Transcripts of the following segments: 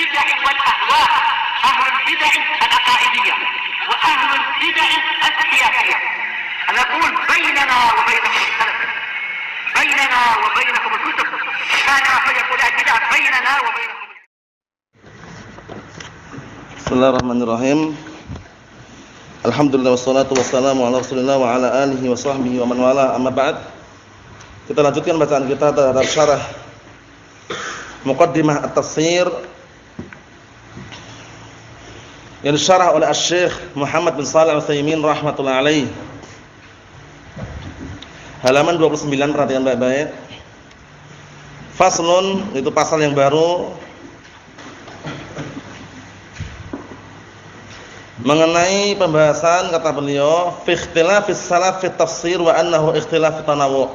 البدع والأهواء، أهل البدع العقائدية وأهل البدع السياسية. نقول بيننا وبينكم السلف، بيننا وبينكم الكتب، كان فيقول البدع بيننا وبينكم. Bismillahirrahmanirrahim. Alhamdulillah wassalatu wassalamu ala Rasulillah wa ala alihi wa sahbihi wa man wala, amma ba'd. Kita lanjutkan bacaan kita terhadap syarah Muqaddimah At-Tafsir yang disyarah oleh Asy-Syaikh Muhammad bin Shalih Al-Utsaimin rahimatullah alaih. Halaman 29, perhatikan baik-baik. Faslun, itu pasal yang baru mengenai pembahasan, kata beliau, fi ikhtilafis salaf fi tafsir wa annahu ikhtilaf tanawwu.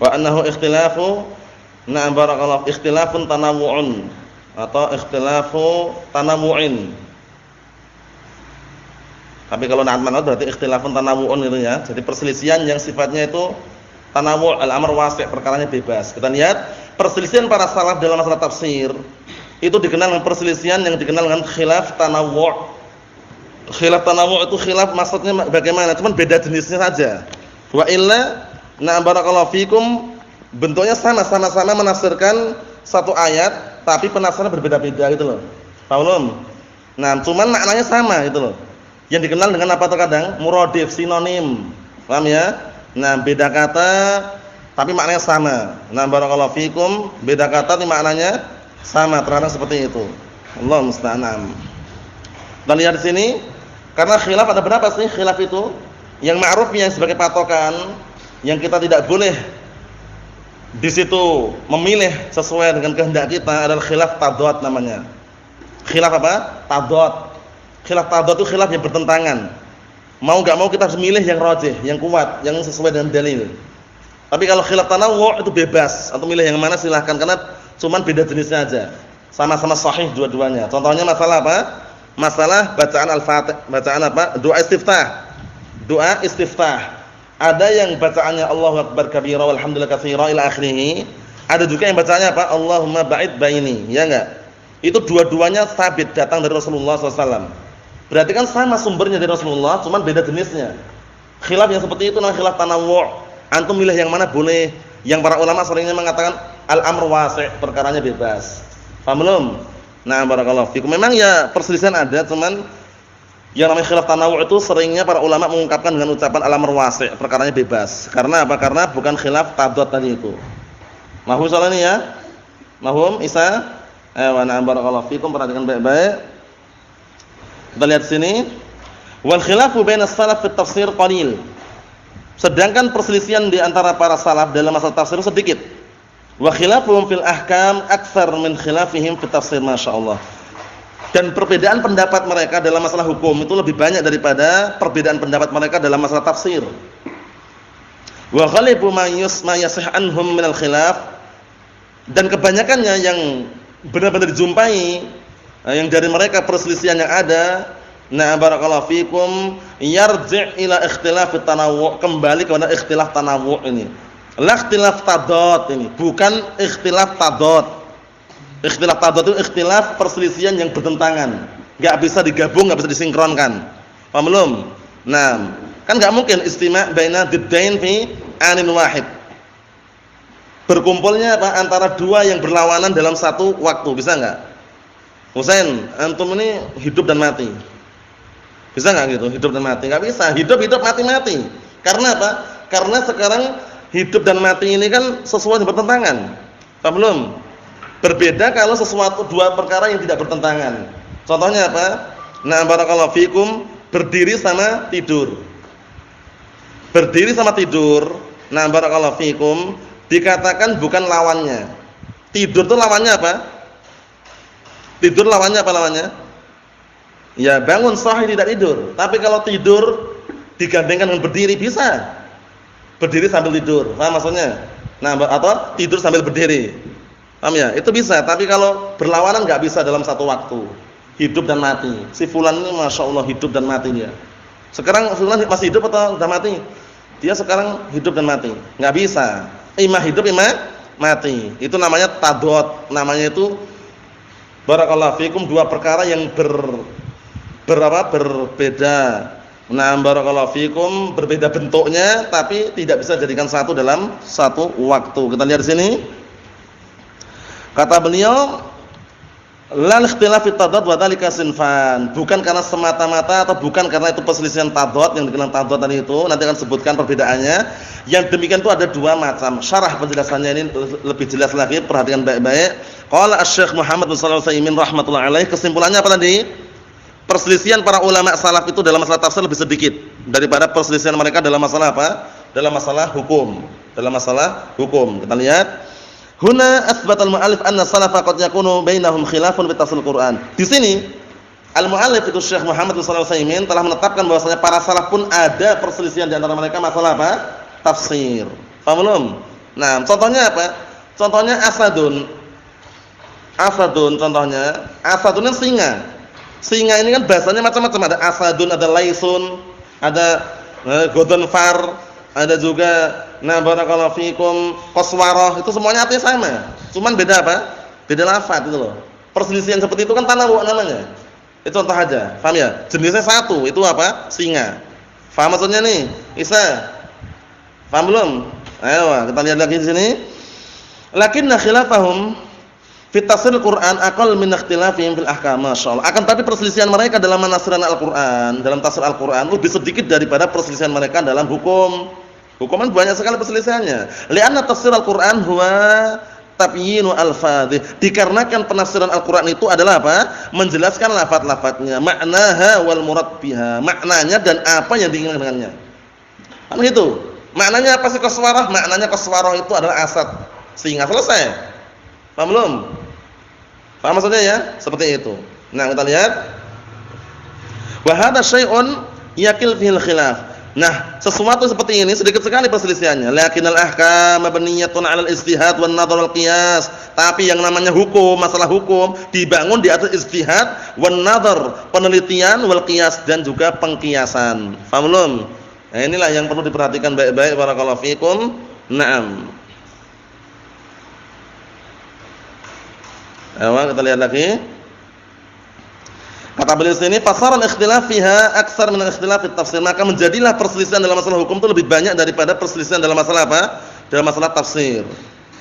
Wa annahu ikhtilafu, na'am barakallahu, ikhtilafun tanawwu'un atau ikhtilafu tanawwu'in. Tapi kalau na'at man'ud berarti ikhtilafun tanawwu'un itu ya. Jadi perselisihan yang sifatnya itu tanawwu', al-amr wasi', perkaranya bebas. Kita lihat perselisihan para salaf dalam masalah tafsir itu dikenal dengan perselisihan yang dikenal dengan khilaf tanawwu'. Khilaf tanawwu' itu khilaf maksudnya bagaimana? Cuman beda jenisnya saja. Wa illa, na'am barakallahu fikum, bentuknya sama-sama menafsirkan satu ayat tapi penafsirannya berbeda-beda gitu loh. Paham belum? Nah, cuman maknanya sama gitu loh. Yang dikenal dengan apa terkadang? Muradif, sinonim. Paham ya? Nah, beda kata tapi maknanya sama. Nah, barakallahu fikum, beda kata tapi maknanya sama, terkadang seperti itu. Allah musta'an. Kita lihat di sini, karena khilaf ada berapa sih khilaf itu? Yang ma'ruf yang sebagai patokan, yang kita tidak boleh di situ memilih sesuai dengan kehendak kita adalah khilaf tadad namanya. Khilaf apa? Tadad. Khilaf tadad itu khilaf yang bertentangan. Mau enggak mau kita harus milih yang rajih, yang kuat, yang sesuai dengan dalil. Tapi kalau khilaf tanawwu' itu bebas, atau milih yang mana silahkan, karena cuman beda jenisnya aja. Sama-sama sahih dua-duanya. Contohnya masalah apa? Masalah bacaan al-Fatihah, bacaan apa? Doa istiftah. Doa istiftah. Ada yang bacaannya Allahu akbar kabira walhamdulillah katsira ila akhirih. Ada juga yang bacaannya apa? Allahumma ba'id baini, ya enggak? Itu dua-duanya sabit datang dari Rasulullah SAW. Berarti kan sama sumbernya dari Rasulullah, cuman beda jenisnya. Khilaf yang seperti itu namanya khilaf tanawwu'. Antum milih yang mana boleh. Yang para ulama seringnya mengatakan al-amr wasi', perkaranya bebas. Paham belum? Nah, barakallahu fikum. Memang ya perselisihan ada, cuman yang namanya khilaf tanawwu' itu seringnya para ulama mengungkapkan dengan ucapan al-amr wasi', perkaranya bebas. Karena apa? Karena bukan khilaf tadad tadi itu. Mahum soal ini ya? Mahum Isa? Wa na'am barakallahu fikum, perhatikan baik-baik. Kita lihat sini. Wal khilafu bainas salaf fi tafsir qalil. Sedangkan perselisihan di antara para salaf dalam masalah tafsir sedikit. Wa khilafuhum fil ahkam aktsar min khilafihim fi tafsir, masyaallah. Dan perbedaan pendapat mereka dalam masalah hukum itu lebih banyak daripada perbedaan pendapat mereka dalam masalah tafsir. Wa ghalibu ma yasih anhum minal khilaf, dan kebanyakannya yang benar-benar dijumpai yang dari mereka perselisihan yang ada, na barakallahu fikum, yarji' ila ikhtilaf tanawwu', kembali kepada ikhtilaf tanawwu' ini. La ikhtilaf tadad ini, bukan ikhtilaf tadad. Ikhtilaf tadad itu ikhtilaf perselisihan yang bertentangan, enggak bisa digabung, enggak bisa disinkronkan. Paham belum? Nah, kan enggak mungkin istima' baina diddain fi anin wahid. Berkumpulnya apa? Antara dua yang berlawanan dalam satu waktu, bisa enggak? Husain, antum ini hidup dan mati. Bisa enggak gitu? Hidup dan mati? Enggak bisa. Hidup mati. Karena apa? Karena sekarang hidup dan mati ini kan sesuatu yang bertentangan. Paham belum? Berbeda kalau sesuatu dua perkara yang tidak bertentangan. Contohnya apa? Nah, barakallahu fikum, berdiri sama tidur. Berdiri sama tidur, nah barakallahu fikum, dikatakan bukan lawannya. Tidur itu lawannya apa? Tidur lawannya apa lawannya? Ya, bangun sahih tidak tidur. Tapi kalau tidur digandengkan dengan berdiri bisa. Berdiri sambil tidur. Paham maksudnya? Nah, atau tidur sambil berdiri. Paham ya? Itu bisa, tapi kalau berlawanan enggak bisa dalam satu waktu. Hidup dan mati. Si fulan ini masyaallah hidup dan mati dia. Sekarang fulan masih hidup atau sudah mati? Dia sekarang hidup dan mati. Enggak bisa. Imma hidup, imma mati. Itu namanya tadad. Namanya itu Barakallahu fikum, dua perkara yang berbeda. Nah, barakallahu fikum, berbeda bentuknya tapi tidak bisa dijadikan satu dalam satu waktu. Kita lihat di sini. Kata beliau, lal ikhtilaf fi tadad wa dzalika sinfan. Bukan karena semata-mata atau bukan karena itu perselisihan tadad yang dikenal tadad tadi itu, nanti akan sebutkan perbedaannya. Yang demikian itu ada dua macam. Syarah penjelasannya ini lebih jelas lagi, perhatikan baik-baik. Qala Asy-Syaikh Muhammad bin Shalih Al-Utsaimin rahimatullah alaih, kesimpulannya apa tadi? Perselisihan para ulama salaf itu dalam masalah tafsir lebih sedikit daripada perselisihan mereka dalam masalah apa? Dalam masalah hukum. Dalam masalah hukum. Kita lihat. Huna asbatal mu'allif anna salafa qad yakunu bainahum khilafun fi tafsiril Qur'an. Di sini al-mu'allif itu Syekh Muhammad bin Shalih Al-Utsaimin telah menetapkan bahwasanya para salaf pun ada perselisihan di antara mereka masalah apa? Tafsir. Paham belum? Nah, contohnya apa? Contohnya asadun. Asadun contohnya. Asadun itu singa. Singa ini kan bahasanya macam-macam, ada asadun, ada laisun, ada godonfar, ada juga barakallahu fikum qaswarah, itu semuanya artinya sama. Cuman beda apa? Beda lafaz itu loh. Perselisihan seperti itu kan tanawu namanya. Itu contoh aja. Paham ya? Jenisnya satu, itu apa? Singa. Paham maksudnya nih? Isa. Paham belum? Ayo kita lihat lagi di sini. Lakinna khilafahum fi tafsir Al-Qur'an aqall min ikhtilafihim fil ahkam, masyaallah. Akan tapi perselisihan mereka dalam menafsirkan Al-Qur'an, dalam tafsir Al-Qur'an lebih sedikit daripada perselisihan mereka dalam hukum. Hukuman banyak sekali perselisihannya. Li'anna tafsir Al-Qur'an huwa tabyinu al-fadhih. Dikarenakan penafsiran Al-Qur'an itu adalah apa? Menjelaskan lafaz-lafaznya, maknaha wal murad biha, maknanya dan apa yang diinginkan dengannya. Kan gitu. Maknanya apa sih qaswarah? Maknanya qaswarah itu adalah asad, singa, selesai. Paham belum? Paham maksudnya ya? Seperti itu. Nah, kita lihat. Wa hadza syai'un yaqil fihil khilaf. Nah, sesuatu seperti ini sedikit sekali perselisihannya. Lakinnal ahkam mabniyatun 'alal ijtihad wan nadhar wal qiyas. Tapi yang namanya hukum, masalah hukum dibangun di atas ijtihad wan nadhar, penelitian, wal qiyas dan juga pengkiasan. Paham belum? Nah, inilah yang perlu diperhatikan baik-baik, barakallahu fikum. Naam. Ayo kita lihat lagi. Kata beliau sini, fasaran ikhtilaf fiha aktsar min al-ikhtilaf fi tafsir. Maka menjadilah perselisihan dalam masalah hukum itu lebih banyak daripada perselisihan dalam masalah apa? Dalam masalah tafsir.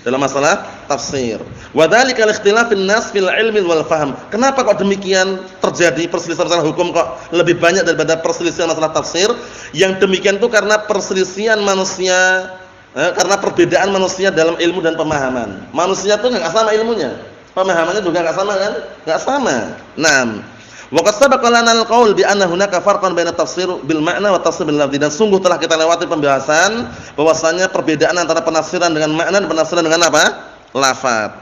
Dalam masalah tafsir. Wa dzalika al-ikhtilaf fin nas fil ilmi wal fahm. Kenapa kok demikian terjadi perselisihan masalah hukum kok lebih banyak daripada perselisihan masalah tafsir? Yang demikian itu karena perselisihan manusia, karena perbedaan manusia dalam ilmu dan pemahaman. Manusia itu enggak sama ilmunya. Pemahamannya juga enggak sama kan? Enggak sama. Naam. Wa qad sabaqa lana al-qaul bi anna hunaka farqan baina tafsir bil ma'na wa tafsir bil lafzi. Dan sungguh telah kita lewati pembahasan bahwasanya perbedaan antara penafsiran dengan makna dan penafsiran dengan apa? Lafaz.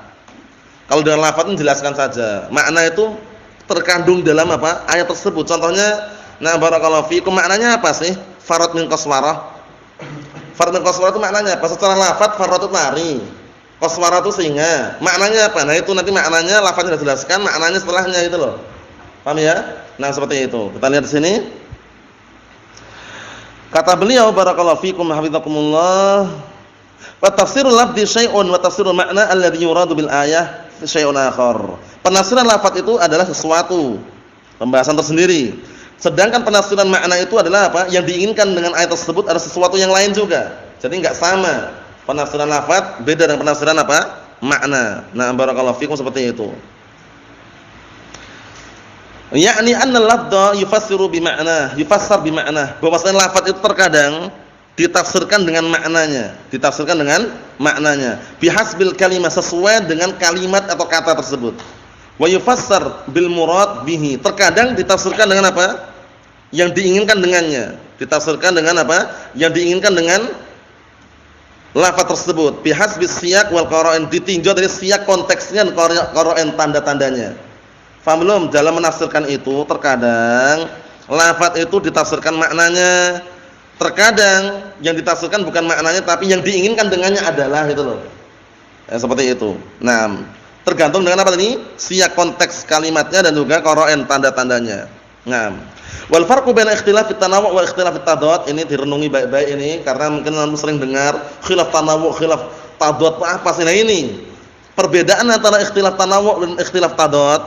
Kalau dengan lafaz itu jelaskan saja. Makna itu terkandung dalam apa? Ayat tersebut. Contohnya, nah barakallahu fiikum, maknanya apa sih? Farat min qaswarah. Farat min qaswarah itu maknanya apa? Secara lafaz farat itu lari. Qaswarah itu singa. Maknanya apa? Nah itu nanti maknanya lafaznya sudah dijelaskan, maknanya setelahnya itu loh. Paham ya? Nah, seperti itu. Kita lihat di sini. Kata beliau barakallahu fikum hafizakumullah, wa tafsirul lafzi syai'un wa tafsirul ma'na alladhi yuradu bil ayah syai'un akhar. Penafsiran lafaz itu adalah sesuatu, pembahasan tersendiri. Sedangkan penafsiran makna itu adalah apa? Yang diinginkan dengan ayat tersebut adalah sesuatu yang lain juga. Jadi enggak sama. Penafsiran lafaz beda dengan penafsiran apa? Makna. Nah, barakallahu fikum seperti itu. Yakni anna al-lafdha yufassiru bi ma'na, yufassar bi ma'na. Bahwasanya lafaz itu terkadang ditafsirkan dengan maknanya, ditafsirkan dengan maknanya. Bihasbil kalimah, sesuai dengan kalimat atau kata tersebut. Wa yufassar bil murad bihi. Terkadang ditafsirkan dengan apa? Yang diinginkan dengannya. Ditafsirkan dengan apa? Yang diinginkan dengan lafaz tersebut. Bihasbis siyaq wal qara'in, ditinjau dari siyaq konteksnya dan qara'in tanda-tandanya. Faham belum? Dalam menafsirkan itu terkadang lafaz itu ditafsirkan maknanya, terkadang yang ditafsirkan bukan maknanya tapi yang diinginkan dengannya adalah itu loh. Seperti itu. Nah, tergantung dengan apa tadi? Siyak konteks kalimatnya dan juga qara'in tanda-tandanya. Nah, wal farqu baina ikhtilaf at-tanawu' wa ikhtilaf at-tadad, ini direnungi baik-baik ini karena mungkin kamu sering dengar khilaf tanawu', khilaf tadad, apa sih nah ini? Perbedaan antara ikhtilaf tanawu' dan ikhtilaf tadad,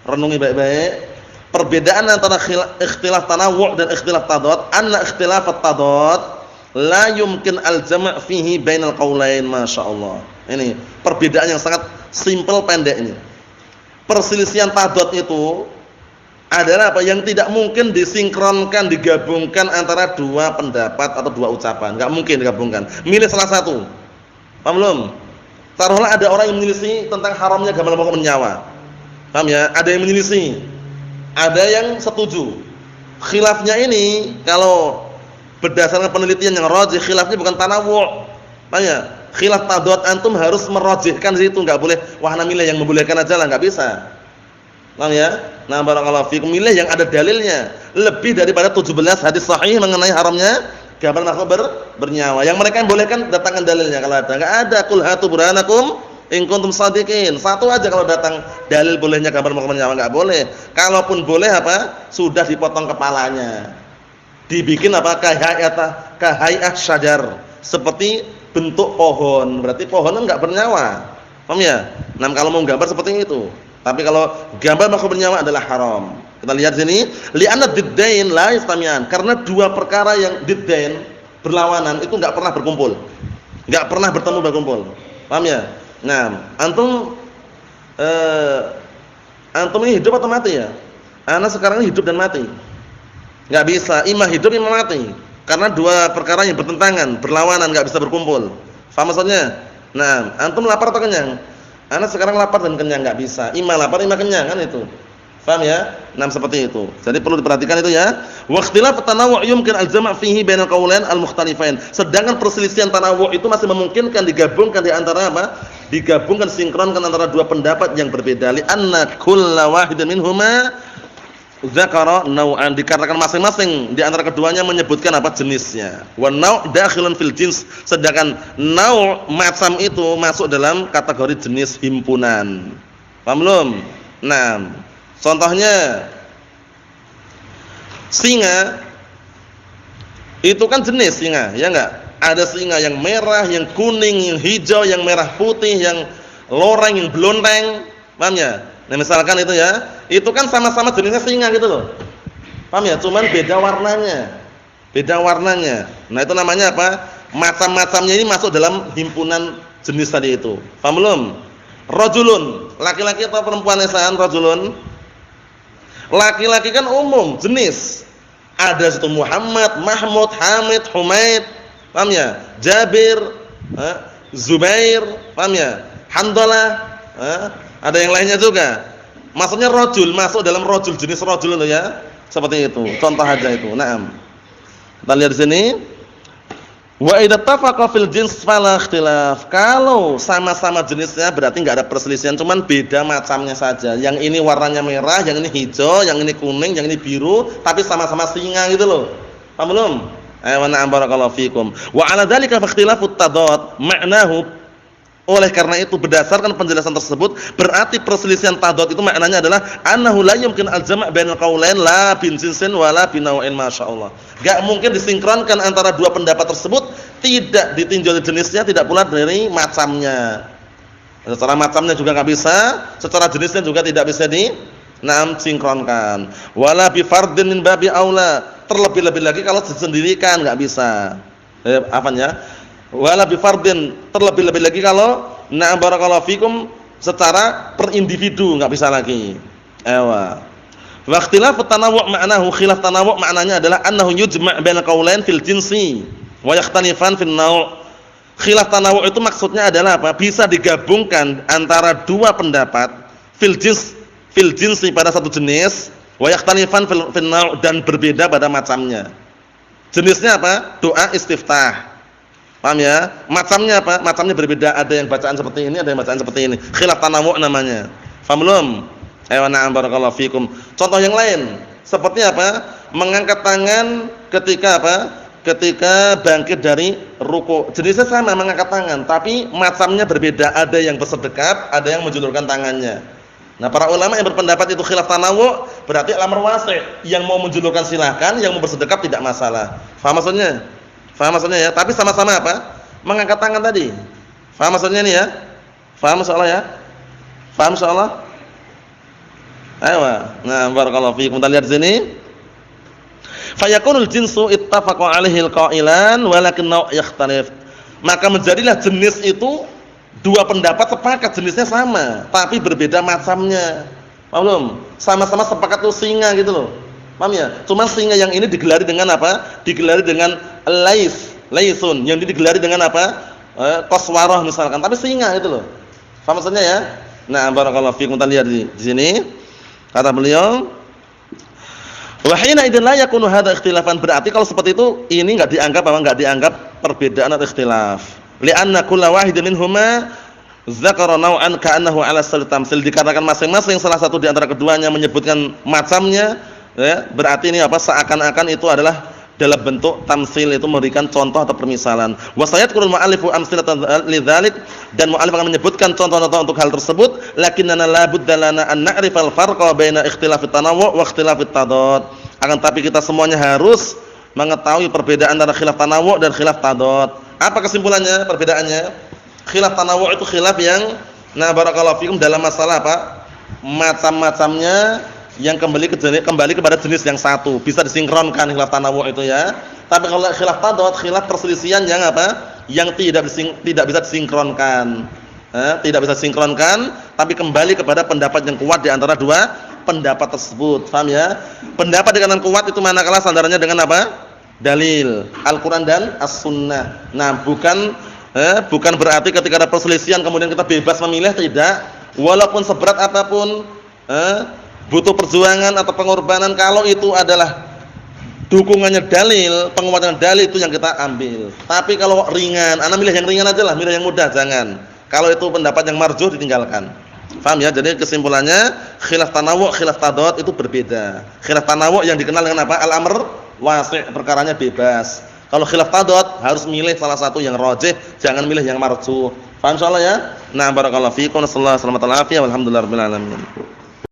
renungi baik-baik. Perbedaan antara ikhtilaf tanawu' dan ikhtilaf tadad, anna ikhtilaf at-tadad la yumkin al-jam' fihi bainal qaulain, masyaallah. Ini perbedaan yang sangat simpel pendek ini. Perselisihan tadad itu adalah apa? Yang tidak mungkin disinkronkan, digabungkan antara dua pendapat atau dua ucapan. Enggak mungkin digabungkan. Milih salah satu. Paham belum? Taruhlah ada orang yang menyelisih tentang haramnya gambar pokok nyawa. Paham ya? Ada yang menyelisih. Ada yang setuju. Khilafnya ini kalau berdasarkan penelitian yang rajih, khilafnya bukan tanawu'. Paham ya? Khilaf tadad antum harus merajihkan di situ, enggak boleh wahana milih yang membolehkan aja lah, enggak bisa. Paham ya? Nah, barakallahu fikum, milih yang ada dalilnya. Lebih daripada 17 hadis sahih mengenai haramnya gambar makhluk bernyawa. Yang mereka yang bolehkan datangkan dalilnya kalau ada. Enggak ada. Qul hatu burhanakum in kuntum shadiqin. Satu aja kalau datang dalil bolehnya gambar makhluk bernyawa, enggak boleh. Kalaupun boleh apa? Sudah dipotong kepalanya. Dibikin apa? Kahay'ah syajar. Seperti bentuk pohon. Berarti pohon enggak bernyawa. Paham ya? Nah, kalau mau gambar seperti itu. Tapi kalau gambar makhluk bernyawa adalah haram. Kita lihat sini, li'anna diddain la yastami'an. Karena dua perkara yang diddain berlawanan itu enggak pernah berkumpul. Enggak pernah berkumpul. Paham ya? Nah, antum ini hidup atau mati ya? Ana sekarang ini hidup dan mati. Enggak bisa, imma hidup imma mati. Karena dua perkara yang bertentangan, berlawanan, enggak bisa berkumpul. Paham maksudnya? Nah, antum lapar atau kenyang? Ana sekarang lapar dan kenyang, enggak bisa. Imma lapar, imma kenyang, kan itu. Paham ya? Nah, seperti itu. Jadi perlu diperhatikan itu ya. Wa ikhtilaf tanawu' yumkin al-jam' fihi bainal qaulain al-mukhtalifain. Sedangkan perselisihan tanawu' itu masih memungkinkan digabungkan di antara apa? Digabungkan, sinkronkan antara dua pendapat yang berbeda. Li anna kulla wahidin minhuma dzakara naw'an, dikarenakan masing-masing di antara keduanya menyebutkan apa? Jenisnya. Wa naw' dakhilun fil jins, sedangkan naw' macam itu masuk dalam kategori jenis himpunan. Paham belum? Nah, contohnya singa itu kan jenis singa, ya enggak? Ada singa yang merah, yang kuning, yang hijau, yang merah putih, yang loreng, yang blonteng. Paham ya? Nah, misalkan itu ya, itu kan sama-sama jenisnya singa gitu loh. Paham ya? Cuman beda warnanya. Beda warnanya. Nah, itu namanya apa? Macam-macamnya ini masuk dalam himpunan jenis tadi itu. Paham belum? Rajulun, laki-laki atau perempuan esan rajulun? Laki-laki kan umum, jenis. Ada situ Muhammad, Mahmud, Hamid, Humaid. Paham ya? Jabir, Zubair, paham ya? Handalah, ada yang lainnya juga. Maksudnya rajul, masuk dalam rajul, jenis rajul itu ya. Seperti itu. Contoh aja itu. Naam. Kita lihat di sini. Wa idza tafaqa fil jins fala ikhtilaf. Kalau sama-sama jenisnya berarti enggak ada perselisihan, cuman beda macamnya saja. Yang ini warnanya merah, yang ini hijau, yang ini kuning, yang ini biru, tapi sama-sama singa gitu loh. Paham belum? Wa na'am barakallahu fikum. Wa 'ala dzalika fa ikhtilafut tadad ma'nahu. Oleh karena itu berdasarkan penjelasan tersebut berarti perselisihan tadad itu maknanya adalah annahu la yumkin al-jam' bainal qaulain la bin jinsin wala binaw'in, masyaallah. Enggak mungkin disinkronkan antara dua pendapat tersebut, tidak ditinjau jenisnya, tidak pula dari macamnya. Secara macamnya juga enggak bisa, secara jenisnya juga tidak bisa sinkronkan. Wala bi fardin min babi aula, terlebih-lebih lagi kalau disendirikan enggak bisa. Apanya? Wala bi fardin, terlebih-lebih lagi kalau na'am barakallahu fikum secara per individu enggak bisa lagi. Ewa. Wa ikhtilaf tanawu' ma'nahu, khilaf tanawu' maknanya adalah annahu yujma' bainal qaulain fil jinsi wa yakhtalifan fil naw'. Khilaf tanawu' itu maksudnya adalah apa? Bisa digabungkan antara dua pendapat fil jinsi pada satu jenis, wa yakhtalifan fil naw', dan berbeda pada macamnya. Jenisnya apa? Doa istiftah. Paham ya? Macamnya apa? Macamnya berbeda, ada yang bacaan seperti ini, ada yang bacaan seperti ini. Khilaf tanawu' namanya. Paham belum? Ayo na'am barakallahu fikum. Contoh yang lain, seperti apa? Mengangkat tangan ketika apa? Ketika bangkit dari ruku. Jenisnya sama, mengangkat tangan, tapi macamnya berbeda. Ada yang bersedekap, ada yang menjulurkan tangannya. Nah, para ulama yang berpendapat itu khilaf tanawu' berarti al-amr wasi'. Yang mau menjulurkan silahkan, yang mau bersedekap tidak masalah. Paham maksudnya? Faham maksudnya ya? Tapi sama-sama apa? Mengangkat tangan tadi. Faham maksudnya ini ya? Paham insyaallah ya? Paham insyaallah? Ayo. Nah, barakallahu fiikum. Kita lihat sini. Fayakunul jinsu ittafaqa alaihi alqailan walakin naw' yakhtalif. Maka menjadilah jenis itu dua pendapat sepakat jenisnya sama, tapi berbeda macamnya. Paham belum? Sama-sama sepakat tuh singa gitu loh. Paham ya? Cuma singa yang ini digelari dengan apa? Digelari dengan laisun. Yang ini digelari dengan apa? Qaswarah misalkan, tapi singa gitu loh. Paham maksudnya ya? Nah, barakallahu fiikum. Kita lihat di sini. Kata beliau, wa hina idzin la yakunu hadza ikhtilafan, berarti kalau seperti itu ini enggak dianggap apa? Enggak dianggap perbedaan atau ikhtilaf. Li'anna kullu wahidin minhuma dzakara naw'an ka'annahu 'ala sabil tamtsil, dikarenakan masing-masing salah satu di antara keduanya menyebutkan macamnya, ya, berarti ini apa? Seakan-akan itu adalah dalam bentuk tamtsil, itu memberikan contoh atau permisalan. Wa sayadkurul mu'allifu amsilatan lidzalik, dan mu'allif akan menyebutkan contoh-contoh untuk hal tersebut. Lakinnana la budda lana an na'rifal farqa baina ikhtilafit tanawwu' wa ikhtilafit tadad. Akan tapi kita semuanya harus mengetahui perbedaan antara khilaf tanawwu' dan khilaf tadad. Apa kesimpulannya, perbedaannya? Khilaf tanawwu' itu khilaf yang barakallahu fikum dalam masalah apa? Macam-macamnya yang kembali kepada jenis yang satu, bisa disinkronkan khilaf tanawwu' itu ya. Tapi kalau khilaf tadad, khilaf perselisihan yang apa? Yang tidak bisa disinkronkan. Tidak bisa disinkronkan, tapi kembali kepada pendapat yang kuat di antara dua pendapat tersebut. Paham ya? Pendapat yang kuat itu manakala sandarannya dengan apa? Dalil Al-Qur'an dan As-Sunnah. Nah, bukan berarti ketika ada perselisihan kemudian kita bebas memilih, tidak. Walaupun seberat apapun, butuh perjuangan atau pengorbanan, kalau itu adalah dukungannya dalil, penguatan dalil, itu yang kita ambil. Tapi kalau ringan, ana milih yang ringan aja lah, milih yang mudah jangan. Kalau itu pendapat yang marjuh ditinggalkan. Paham ya? Jadi kesimpulannya khilaf tanawwu', khilaf tadad itu berbeda. Khilaf tanawwu' yang dikenal dengan apa? Al-amr wasi', perkaranya bebas. Kalau khilaf tadad harus milih salah satu yang rajih, jangan milih yang marjuh. Paham insyaallah ya? Nah, barakallahu fiikum, sallallahu alaihi wasallam, walhamdulillahirabbil alamin.